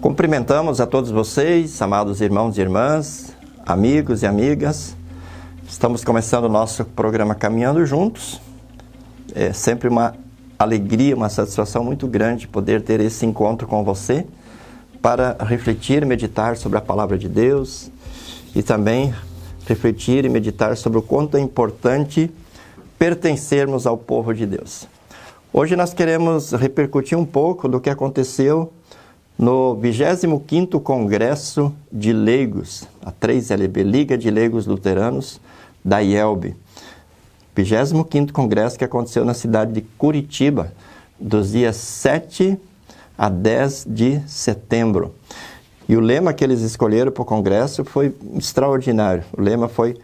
Cumprimentamos a todos vocês, amados irmãos e irmãs, amigos e amigas. Estamos começando o nosso programa Caminhando Juntos. É sempre uma alegria, uma satisfação muito grande poder ter esse encontro com você para refletir e meditar sobre a Palavra de Deus e também refletir e meditar sobre o quanto é importante pertencermos ao povo de Deus. Hoje nós queremos repercutir um pouco do que aconteceu no 25º Congresso de Leigos, a 3LB, Liga de Leigos Luteranos da IELB. 25º Congresso que aconteceu na cidade de Curitiba, dos dias 7 a 10 de setembro. E o lema que eles escolheram para o Congresso foi extraordinário. O lema foi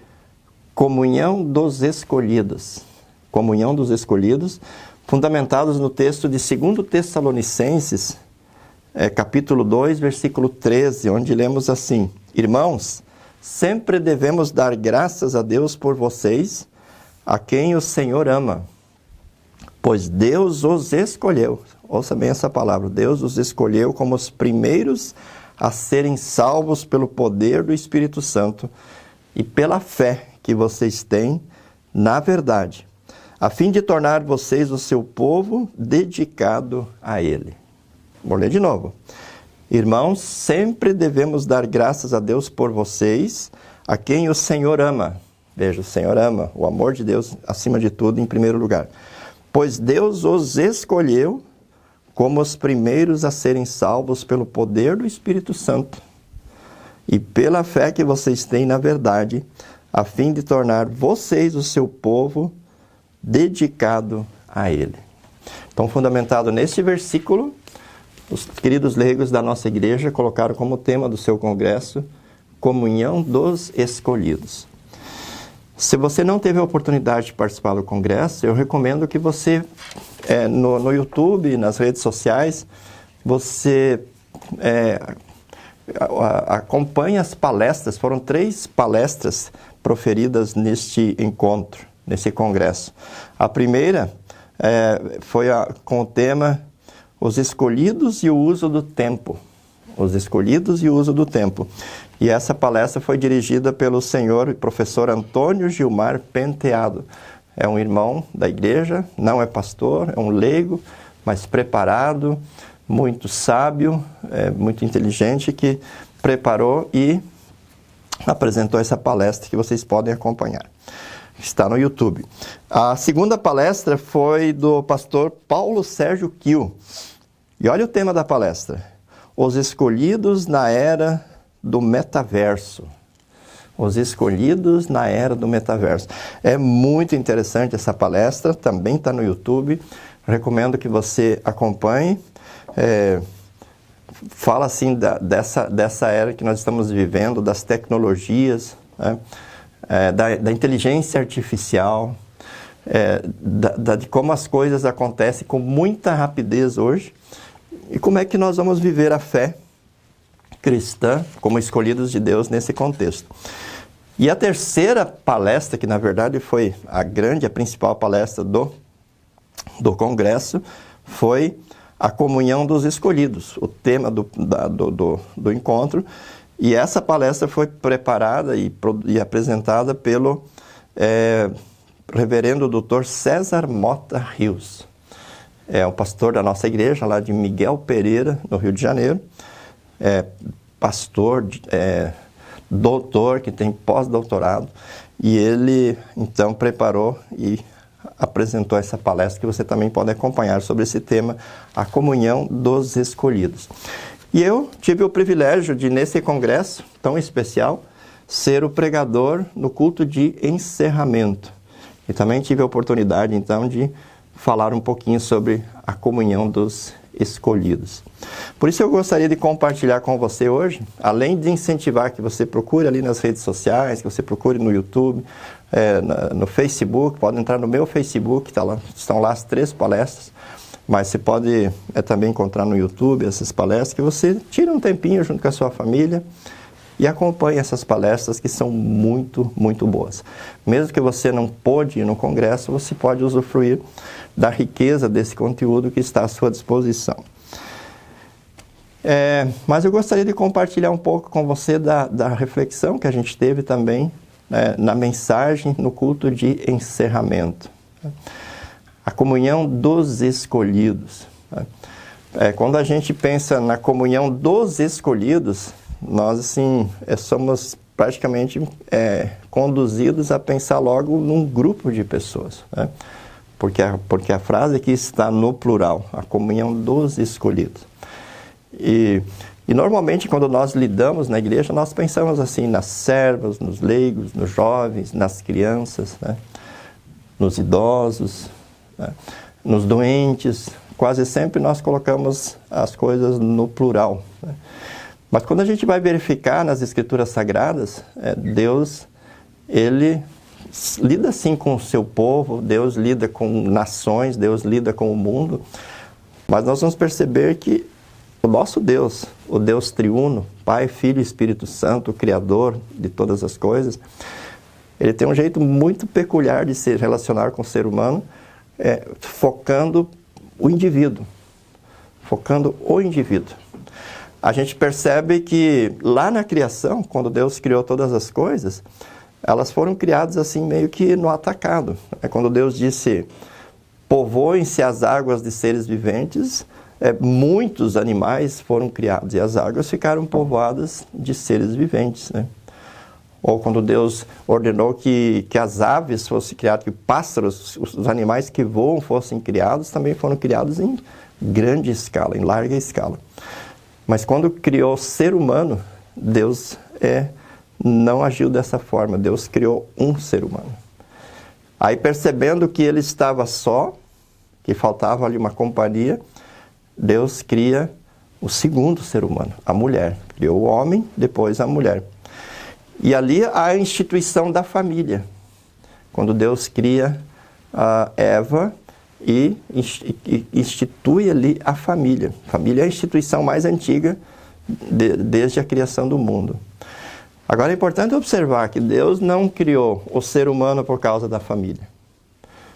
Comunhão dos Escolhidos. Comunhão dos Escolhidos, fundamentados no texto de 2 Tessalonicenses, capítulo 2, versículo 13, onde lemos assim: Irmãos, sempre devemos dar graças a Deus por vocês, a quem o Senhor ama, pois Deus os escolheu. Ouça bem essa palavra: Deus os escolheu como os primeiros a serem salvos pelo poder do Espírito Santo e pela fé que vocês têm na verdade, a fim de tornar vocês o seu povo dedicado a Ele. Vou ler de novo. Irmãos, sempre devemos dar graças a Deus por vocês, a quem o Senhor ama. Veja, o Senhor ama, o amor de Deus acima de tudo, em primeiro lugar. Pois Deus os escolheu como os primeiros a serem salvos pelo poder do Espírito Santo e pela fé que vocês têm na verdade, a fim de tornar vocês o seu povo dedicado a Ele. Então, fundamentado nesse versículo, os queridos leigos da nossa igreja colocaram como tema do seu congresso Comunhão dos Escolhidos. Se você não teve a oportunidade de participar do congresso, eu recomendo que você, no YouTube, nas redes sociais, você acompanhe as palestras. Foram 3 palestras proferidas neste encontro, nesse congresso. A primeira foi com o tema Os Escolhidos e o Uso do Tempo. Os Escolhidos e o Uso do Tempo. E essa palestra foi dirigida pelo senhor e professor Antônio Gilmar Penteado. É um irmão da igreja, não é pastor, é um leigo, mas preparado, muito sábio, muito inteligente, que preparou e apresentou essa palestra que vocês podem acompanhar. Está no YouTube. A segunda palestra foi do pastor Paulo Sérgio Kiel. E olha o tema da palestra: Os Escolhidos na Era do Metaverso. Os Escolhidos na Era do Metaverso. É muito interessante essa palestra, também está no YouTube. Recomendo que você acompanhe. Fala assim dessa era que nós estamos vivendo, das tecnologias, né? Da inteligência artificial, de como as coisas acontecem com muita rapidez hoje e como é que nós vamos viver a fé cristã como escolhidos de Deus nesse contexto. E a terceira palestra, que na verdade foi a principal palestra do congresso, foi a Comunhão dos Escolhidos, o tema do encontro. E essa palestra foi preparada e apresentada pelo reverendo Dr. César Mota Rios. É um pastor da nossa igreja, lá de Miguel Pereira, no Rio de Janeiro. Pastor, doutor, que tem pós-doutorado. E ele, então, preparou e apresentou essa palestra que você também pode acompanhar sobre esse tema, a Comunhão dos Escolhidos. E eu tive o privilégio de, nesse congresso tão especial, ser o pregador no culto de encerramento. E também tive a oportunidade, então, de falar um pouquinho sobre a comunhão dos escolhidos. Por isso eu gostaria de compartilhar com você hoje, além de incentivar que você procure ali nas redes sociais, que você procure no YouTube, no Facebook, pode entrar no meu Facebook, estão lá as 3 palestras, mas você pode também encontrar no YouTube essas palestras, que você tira um tempinho junto com a sua família e acompanhe essas palestras que são muito, muito boas. Mesmo que você não pôde ir no congresso, você pode usufruir da riqueza desse conteúdo que está à sua disposição. Mas eu gostaria de compartilhar um pouco com você da reflexão que a gente teve também na mensagem no culto de encerramento. A comunhão dos escolhidos. Quando a gente pensa na comunhão dos escolhidos, nós assim, somos praticamente conduzidos a pensar logo num grupo de pessoas, né? Porque a frase aqui está no plural, a comunhão dos escolhidos. E normalmente quando nós lidamos na igreja, nós pensamos assim nas servas, nos leigos, nos jovens, nas crianças, né? Nos idosos, né? Nos doentes. Quase sempre nós colocamos as coisas no plural, né? Mas quando a gente vai verificar nas Escrituras Sagradas, Deus, Ele lida sim com o seu povo, Deus lida com nações, Deus lida com o mundo, mas nós vamos perceber que o nosso Deus, o Deus triuno, Pai, Filho e Espírito Santo, o Criador de todas as coisas, Ele tem um jeito muito peculiar de se relacionar com o ser humano, focando o indivíduo. A gente percebe que lá na criação, quando Deus criou todas as coisas, elas foram criadas assim meio que no atacado. Quando Deus disse, povoem-se as águas de seres viventes, muitos animais foram criados e as águas ficaram povoadas de seres viventes, né? Ou quando Deus ordenou que as aves fossem criadas, que pássaros, os animais que voam fossem criados, também foram criados em grande escala, em larga escala. Mas quando criou o ser humano, Deus não agiu dessa forma, Deus criou um ser humano. Aí percebendo que ele estava só, que faltava ali uma companhia, Deus cria o segundo ser humano, a mulher. Criou o homem, depois a mulher. E ali a instituição da família. Quando Deus cria a Eva e institui ali a família. A família é a instituição mais antiga desde a criação do mundo. Agora é importante observar que Deus não criou o ser humano por causa da família.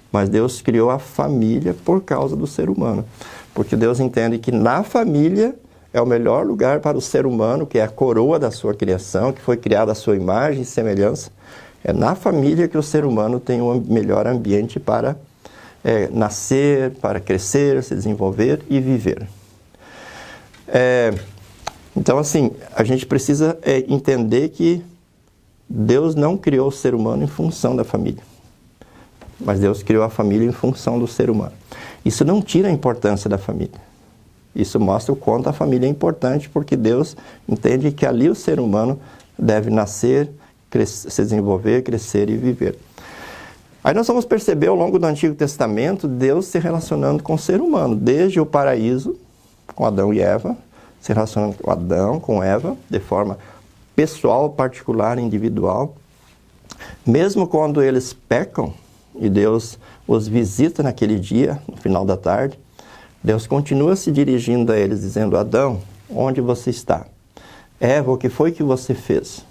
Mas Deus criou a família por causa do ser humano. Porque Deus entende que na família é o melhor lugar para o ser humano, que é a coroa da sua criação, que foi criada à sua imagem e semelhança. É na família que o ser humano tem o melhor ambiente para nascer, para crescer, se desenvolver e viver. Então, assim, a gente precisa entender que Deus não criou o ser humano em função da família. Mas Deus criou a família em função do ser humano. Isso não tira a importância da família. Isso mostra o quanto a família é importante, porque Deus entende que ali o ser humano deve nascer, se desenvolver, crescer e viver. Aí nós vamos perceber ao longo do Antigo Testamento Deus se relacionando com o ser humano, desde o paraíso, com Adão e Eva, se relacionando com Adão, com Eva, de forma pessoal, particular, individual. Mesmo quando eles pecam e Deus os visita naquele dia, no final da tarde, Deus continua se dirigindo a eles, dizendo, Adão, onde você está? Eva, o que foi que você fez?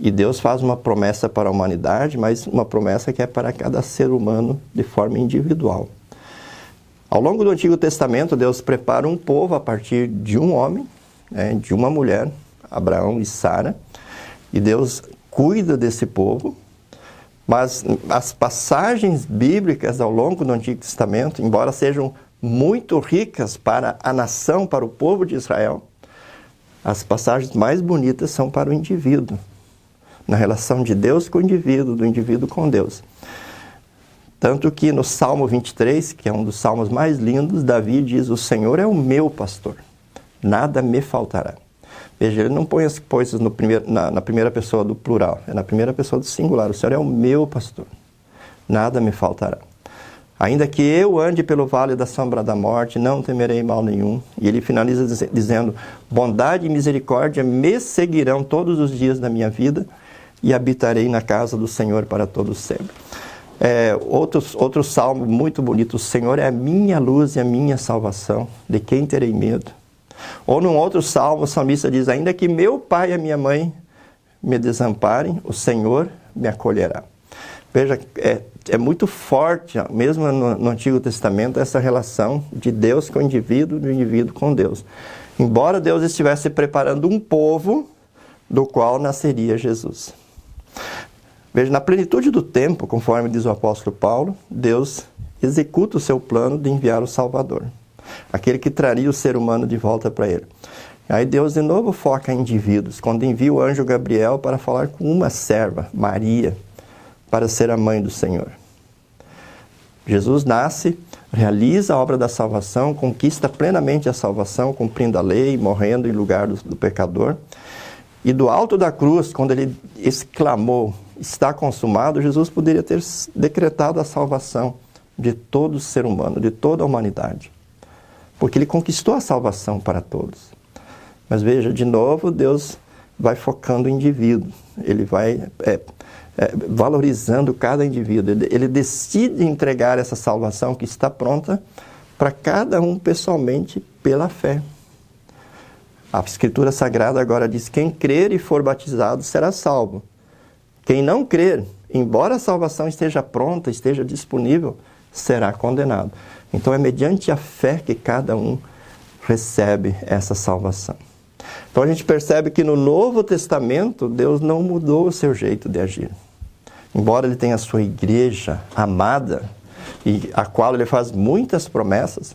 E Deus faz uma promessa para a humanidade, mas uma promessa que é para cada ser humano de forma individual. Ao longo do Antigo Testamento, Deus prepara um povo a partir de um homem, de uma mulher, Abraão e Sara, e Deus cuida desse povo. Mas as passagens bíblicas ao longo do Antigo Testamento, embora sejam muito ricas para a nação, para o povo de Israel, as passagens mais bonitas são para o indivíduo, na relação de Deus com o indivíduo, do indivíduo com Deus. Tanto que no Salmo 23, que é um dos salmos mais lindos, Davi diz, o Senhor é o meu pastor, nada me faltará. Veja, ele não põe as coisas na primeira pessoa do plural, é na primeira pessoa do singular. O Senhor é o meu pastor, nada me faltará. Ainda que eu ande pelo vale da sombra da morte, não temerei mal nenhum. E ele finaliza dizendo, bondade e misericórdia me seguirão todos os dias da minha vida e habitarei na casa do Senhor para todo sempre. Outro salmo muito bonito, o Senhor é a minha luz e a minha salvação, de quem terei medo? Ou num outro salmo, o salmista diz, ainda que meu pai e a minha mãe me desamparem, o Senhor me acolherá. Veja, é muito forte, mesmo no Antigo Testamento, essa relação de Deus com o indivíduo, do indivíduo com Deus. embora Deus estivesse preparando um povo do qual nasceria Jesus. Veja, na plenitude do tempo, conforme diz o apóstolo Paulo, Deus executa o seu plano de enviar o Salvador, aquele que traria o ser humano de volta para ele. Aí Deus de novo foca em indivíduos, quando envia o anjo Gabriel para falar com uma serva, Maria, para ser a mãe do Senhor. Jesus nasce, realiza a obra da salvação, conquista plenamente a salvação, cumprindo a lei, morrendo em lugar do pecador. E do alto da cruz, quando ele exclamou, está consumado, Jesus poderia ter decretado a salvação de todo ser humano, de toda a humanidade. Porque ele conquistou a salvação para todos. Mas veja, de novo, Deus vai focando o indivíduo. Ele vai valorizando cada indivíduo. Ele decide entregar essa salvação que está pronta para cada um pessoalmente pela fé. A Escritura Sagrada agora diz: quem crer e for batizado será salvo. Quem não crer, embora a salvação esteja pronta, esteja disponível, será condenado. Então é mediante a fé que cada um recebe essa salvação. Então a gente percebe que no Novo Testamento Deus não mudou o seu jeito de agir. Embora ele tenha a sua igreja amada, e a qual ele faz muitas promessas,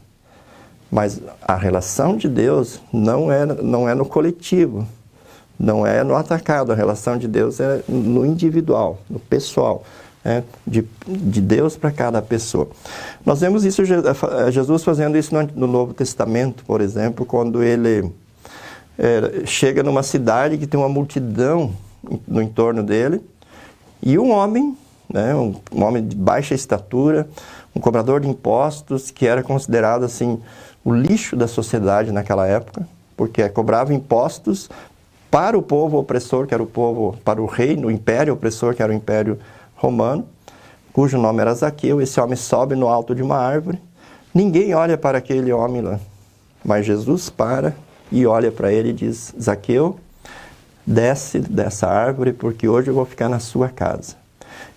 mas a relação de Deus não é no coletivo, não é no atacado. A relação de Deus é no individual, no pessoal, de Deus para cada pessoa. Nós vemos isso, Jesus fazendo isso no Novo Testamento, por exemplo, quando ele chega numa cidade que tem uma multidão no entorno dele, e um homem, um homem de baixa estatura, um cobrador de impostos, que era considerado assim o lixo da sociedade naquela época, porque cobrava impostos para o povo opressor, que era o povo, para o reino, o império opressor, que era o império romano, cujo nome era Zaqueu. Esse homem sobe no alto de uma árvore, ninguém olha para aquele homem lá, mas Jesus para e olha para ele e diz: Zaqueu, desce dessa árvore, porque hoje eu vou ficar na sua casa.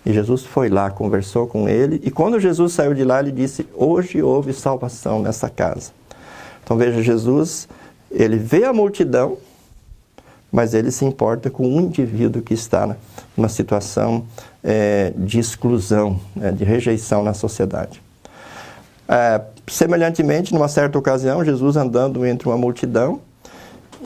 E Jesus foi lá, conversou com ele, e quando Jesus saiu de lá, ele disse: hoje houve salvação nessa casa. Então veja, Jesus, ele vê a multidão, mas ele se importa com um indivíduo que está numa situação de exclusão, de rejeição na sociedade. Semelhantemente, numa certa ocasião, Jesus andando entre uma multidão,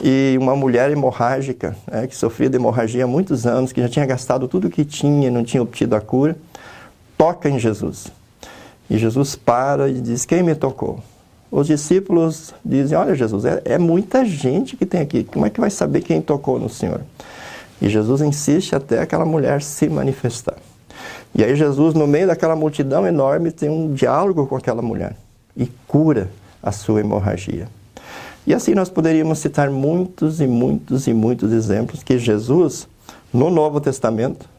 e uma mulher hemorrágica, que sofria de hemorragia há muitos anos, que já tinha gastado tudo o que tinha e não tinha obtido a cura, toca em Jesus. E Jesus para e diz: quem me tocou? Os discípulos dizem: olha, Jesus, é muita gente que tem aqui, como é que vai saber quem tocou no Senhor? E Jesus insiste até aquela mulher se manifestar. E aí Jesus, no meio daquela multidão enorme, tem um diálogo com aquela mulher e cura a sua hemorragia. E assim nós poderíamos citar muitos e muitos e muitos exemplos que Jesus, no Novo Testamento,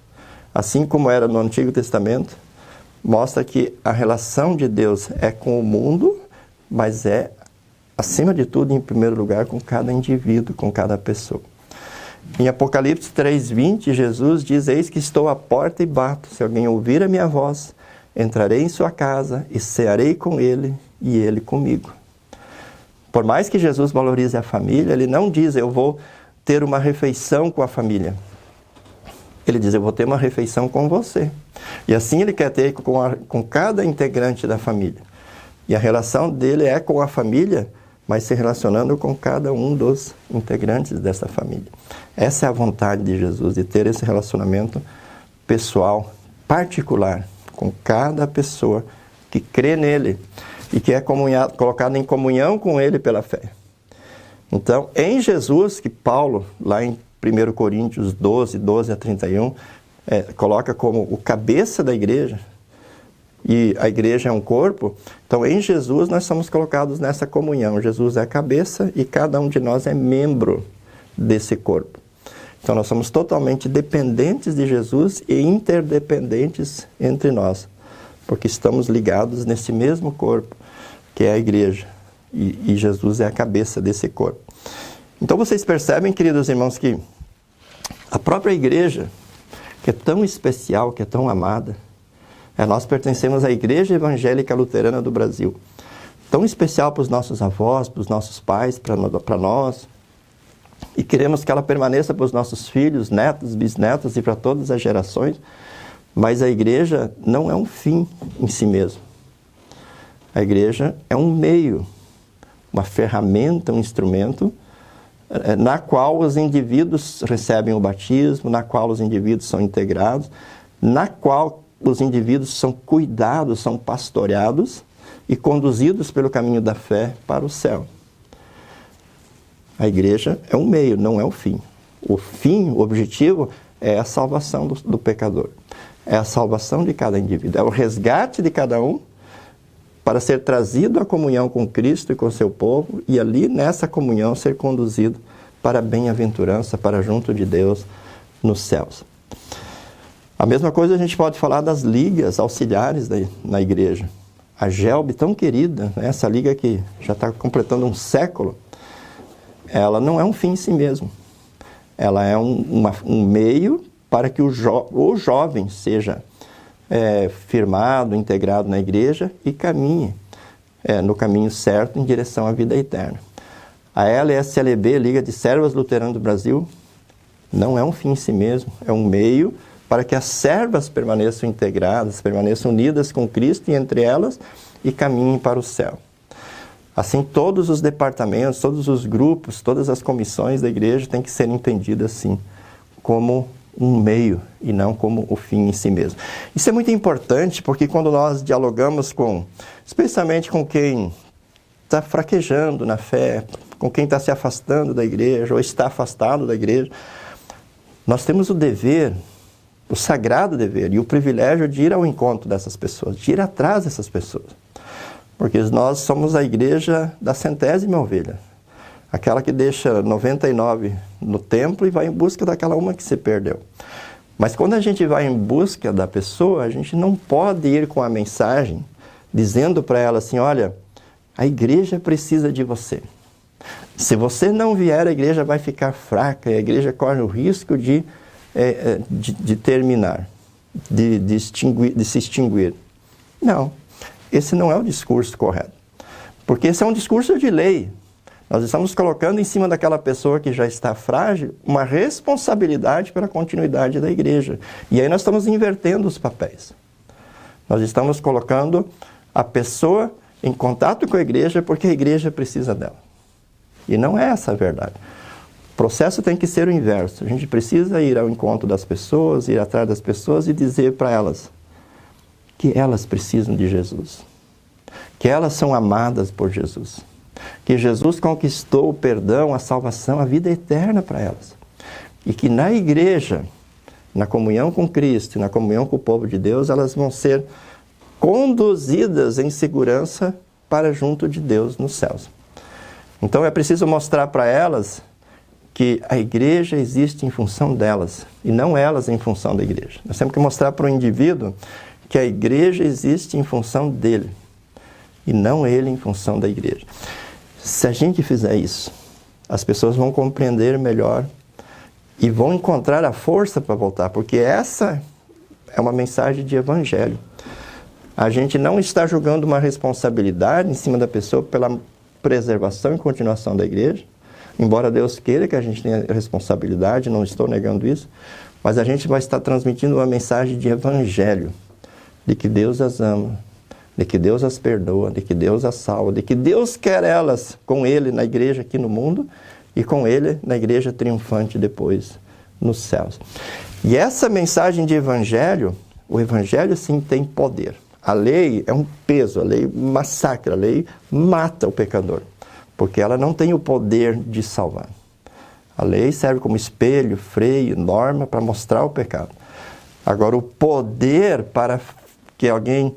assim como era no Antigo Testamento, mostra que a relação de Deus é com o mundo, mas é, acima de tudo, em primeiro lugar, com cada indivíduo, com cada pessoa. Em Apocalipse 3:20, Jesus diz: eis que estou à porta e bato. Se alguém ouvir a minha voz, entrarei em sua casa e cearei com ele e ele comigo. Por mais que Jesus valorize a família, ele não diz: eu vou ter uma refeição com a família. Ele diz: eu vou ter uma refeição com você. E assim ele quer ter com cada integrante da família. E a relação dele é com a família, mas se relacionando com cada um dos integrantes dessa família. Essa é a vontade de Jesus, de ter esse relacionamento pessoal, particular, com cada pessoa que crê nele e que é colocado em comunhão com ele pela fé. Então, em Jesus, que Paulo, lá em 1 Coríntios 12:12-31, coloca como o cabeça da igreja, e a igreja é um corpo, então em Jesus nós somos colocados nessa comunhão. Jesus é a cabeça e cada um de nós é membro desse corpo. Então nós somos totalmente dependentes de Jesus e interdependentes entre nós, porque estamos ligados nesse mesmo corpo, que é a igreja, e Jesus é a cabeça desse corpo. Então vocês percebem, queridos irmãos, que a própria igreja, que é tão especial, que é tão amada, nós pertencemos à Igreja Evangélica Luterana do Brasil. tão especial para os nossos avós, para os nossos pais, para nós. E queremos que ela permaneça para os nossos filhos, netos, bisnetos e para todas as gerações. Mas a igreja não é um fim em si mesmo. A igreja é um meio, uma ferramenta, um instrumento, na qual os indivíduos recebem o batismo, na qual os indivíduos são integrados, na qual os indivíduos são cuidados, são pastoreados e conduzidos pelo caminho da fé para o céu. A igreja é um meio, não é o fim. O fim, o objetivo, é a salvação do pecador. É a salvação de cada indivíduo. É o resgate de cada um para ser trazido à comunhão com Cristo e com seu povo e ali, nessa comunhão, ser conduzido para a bem-aventurança, para junto de Deus nos céus. A mesma coisa a gente pode falar das ligas auxiliares na igreja. A GELB, tão querida, né? Essa liga que já está completando um século, ela não é um fim em si mesmo. Ela é um meio para que o jovem seja firmado, integrado na igreja e caminhe no caminho certo em direção à vida eterna. A LSLB, Liga de Servas Luteranas do Brasil, não é um fim em si mesmo, é um meio para que as servas permaneçam integradas, permaneçam unidas com Cristo e entre elas e caminhem para o céu. Assim, todos os departamentos, todos os grupos, todas as comissões da igreja têm que ser entendidas assim, como um meio e não como o fim em si mesmo. Isso é muito importante porque quando nós dialogamos especialmente com quem está fraquejando na fé, com quem está se afastando da igreja ou está afastado da igreja, nós temos o dever, o sagrado dever e o privilégio de ir ao encontro dessas pessoas, de ir atrás dessas pessoas. Porque nós somos a igreja da 100ª ovelha. Aquela que deixa 99 no templo e vai em busca daquela uma que se perdeu. Mas quando a gente vai em busca da pessoa, a gente não pode ir com a mensagem dizendo para ela assim, olha, a igreja precisa de você. Se você não vier, a igreja vai ficar fraca e a igreja corre o risco de terminar, de se extinguir. Não, esse não é o discurso correto. Porque esse é um discurso de lei. Nós estamos colocando em cima daquela pessoa que já está frágil uma responsabilidade pela continuidade da igreja. E aí nós estamos invertendo os papéis. Nós estamos colocando a pessoa em contato com a igreja porque a igreja precisa dela. E não é essa a verdade. O processo tem que ser o inverso. A gente precisa ir ao encontro das pessoas, ir atrás das pessoas e dizer para elas que elas precisam de Jesus. Que elas são amadas por Jesus. Que Jesus conquistou o perdão, a salvação, a vida eterna para elas. E que na igreja, na comunhão com Cristo, na comunhão com o povo de Deus, elas vão ser conduzidas em segurança para junto de Deus nos céus. Então é preciso mostrar para elas que a igreja existe em função delas, e não elas em função da igreja. Nós temos que mostrar para o indivíduo que a igreja existe em função dele, e não ele em função da igreja. Se a gente fizer isso, as pessoas vão compreender melhor e vão encontrar a força para voltar, porque essa é uma mensagem de evangelho. A gente não está julgando uma responsabilidade em cima da pessoa pela preservação e continuação da igreja, embora Deus queira que a gente tenha responsabilidade, não estou negando isso, mas a gente vai estar transmitindo uma mensagem de evangelho, de que Deus as ama, de que Deus as perdoa, de que Deus as salva, de que Deus quer elas com Ele na igreja aqui no mundo e com Ele na igreja triunfante depois nos céus. E essa mensagem de evangelho, o evangelho sim tem poder. A lei é um peso, a lei massacra, a lei mata o pecador, porque ela não tem o poder de salvar. A lei serve como espelho, freio, norma para mostrar o pecado. Agora, o poder para que alguém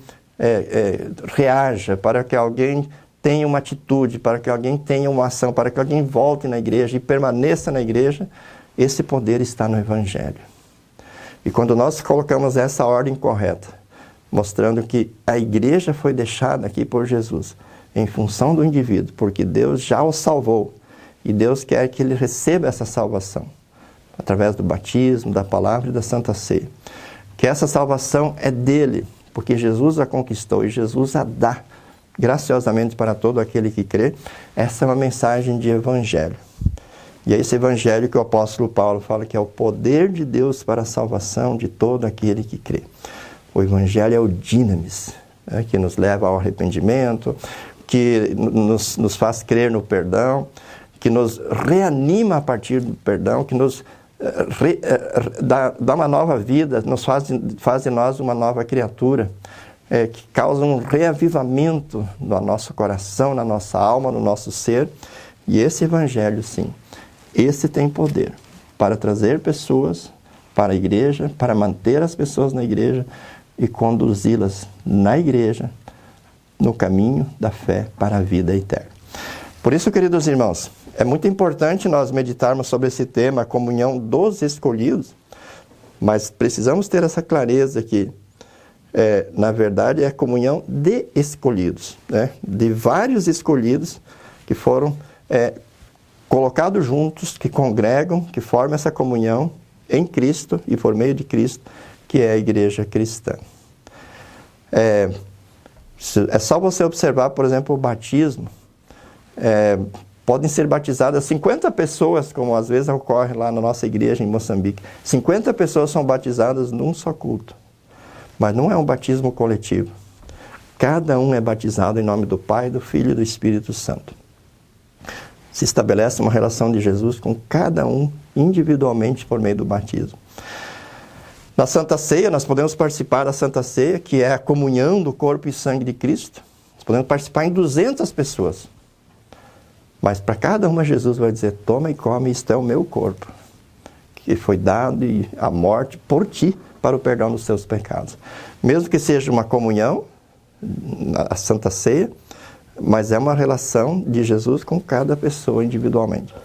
reaja, para que alguém tenha uma atitude, para que alguém tenha uma ação, para que alguém volte na igreja e permaneça na igreja, esse poder está no Evangelho. E quando nós colocamos essa ordem correta, mostrando que a igreja foi deixada aqui por Jesus, em função do indivíduo, porque Deus já o salvou, e Deus quer que ele receba essa salvação, através do batismo, da palavra e da Santa Ceia. Que essa salvação é dele, porque Jesus a conquistou e Jesus a dá graciosamente para todo aquele que crê. Essa é uma mensagem de evangelho. E é esse evangelho que o apóstolo Paulo fala que é o poder de Deus para a salvação de todo aquele que crê. O evangelho é o dinamis, que nos leva ao arrependimento, que nos faz crer no perdão, que nos reanima a partir do perdão, que nos dá uma nova vida, nos faz de nós uma nova criatura, que causa um reavivamento no nosso coração, na nossa alma, no nosso ser. E esse evangelho, sim, esse tem poder para trazer pessoas para a igreja, para manter as pessoas na igreja e conduzi-las na igreja no caminho da fé para a vida eterna. Por isso, queridos irmãos, é muito importante nós meditarmos sobre esse tema, a comunhão dos escolhidos, mas precisamos ter essa clareza que, na verdade, é a comunhão de escolhidos, né? De vários escolhidos que foram colocados juntos, que congregam, que formam essa comunhão em Cristo e por meio de Cristo, que é a igreja cristã. É só você observar, por exemplo, o batismo. Podem ser batizadas 50 pessoas, como às vezes ocorre lá na nossa igreja em Moçambique. 50 pessoas são batizadas num só culto. Mas não é um batismo coletivo. Cada um é batizado em nome do Pai, do Filho e do Espírito Santo. Se estabelece uma relação de Jesus com cada um individualmente por meio do batismo. Na Santa Ceia, nós podemos participar da Santa Ceia, que é a comunhão do corpo e sangue de Cristo. Nós podemos participar em 200 pessoas. Mas para cada uma, Jesus vai dizer: toma e come, isto é o meu corpo, que foi dado à morte por ti, para o perdão dos seus pecados. Mesmo que seja uma comunhão, a Santa Ceia, mas é uma relação de Jesus com cada pessoa individualmente.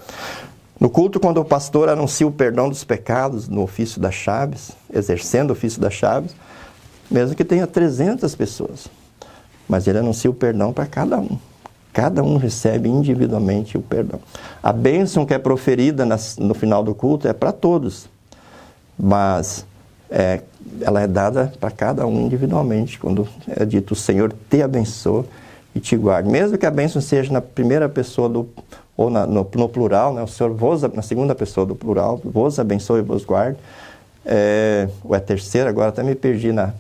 No culto, quando o pastor anuncia o perdão dos pecados no ofício das chaves, exercendo o ofício das chaves, mesmo que tenha 300 pessoas, mas ele anuncia o perdão para cada um. Cada um recebe individualmente o perdão. A bênção que é proferida no final do culto é para todos, mas ela é dada para cada um individualmente, quando é dito: o Senhor te abençoe e te guarde. Mesmo que a bênção seja na primeira pessoa ou no plural, né? O Senhor na segunda pessoa do plural, vos abençoe e vos guarde. Ou é terceira, agora até me perdi na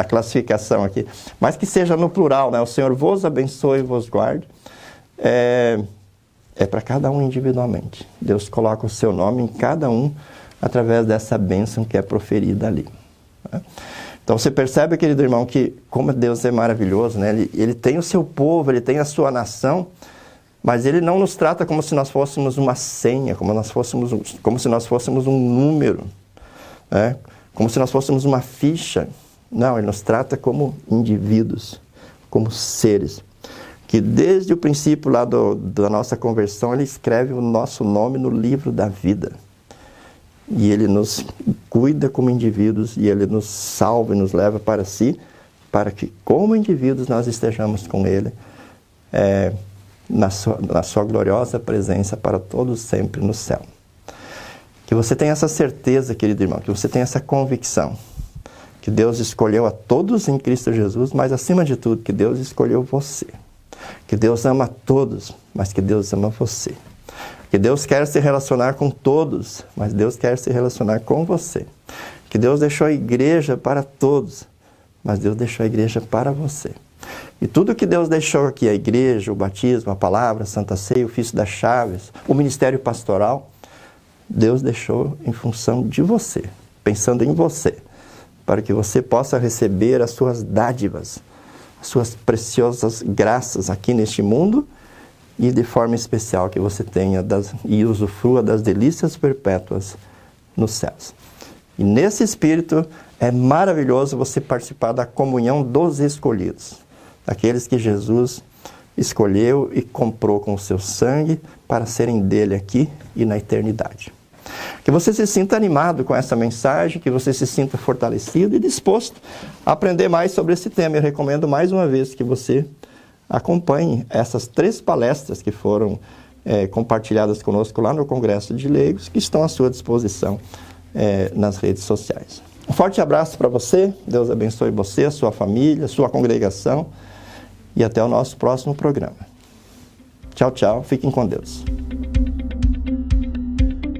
classificação aqui. Mas que seja no plural, né? O Senhor vos abençoe e vos guarde. É para cada um individualmente. Deus coloca o seu nome em cada um através dessa bênção que é proferida ali. Né? Então você percebe, querido irmão, que como Deus é maravilhoso, né? Ele tem o seu povo, Ele tem a sua nação, mas Ele não nos trata como se nós fôssemos uma senha, como se nós fôssemos um número, né? Como se nós fôssemos uma ficha. Não, Ele nos trata como indivíduos, como seres, que desde o princípio lá da nossa conversão, Ele escreve o nosso nome no livro da vida. E Ele nos cuida como indivíduos, e Ele nos salva e nos leva para si, para que como indivíduos nós estejamos com Ele, na sua gloriosa presença para todos sempre no céu. Que você tenha essa certeza, querido irmão, que você tenha essa convicção, que Deus escolheu a todos em Cristo Jesus, mas acima de tudo, que Deus escolheu você. Que Deus ama a todos, mas que Deus ama você. Que Deus quer se relacionar com todos, mas Deus quer se relacionar com você. Que Deus deixou a igreja para todos, mas Deus deixou a igreja para você. E tudo que Deus deixou aqui, a igreja, o batismo, a palavra, a Santa Ceia, o ofício das chaves, o ministério pastoral, Deus deixou em função de você, pensando em você, para que você possa receber as suas dádivas, as suas preciosas graças aqui neste mundo, e de forma especial que você tenha e usufrua das delícias perpétuas nos céus. E nesse espírito é maravilhoso você participar da comunhão dos escolhidos, daqueles que Jesus escolheu e comprou com o seu sangue para serem dele aqui e na eternidade. Que você se sinta animado com essa mensagem, que você se sinta fortalecido e disposto a aprender mais sobre esse tema. Eu recomendo mais uma vez que você acompanhe essas 3 palestras que foram compartilhadas conosco lá no Congresso de Leigos, que estão à sua disposição nas redes sociais. Um forte abraço para você, Deus abençoe você, a sua família, a sua congregação, e até o nosso próximo programa. Tchau, tchau. Fiquem com Deus.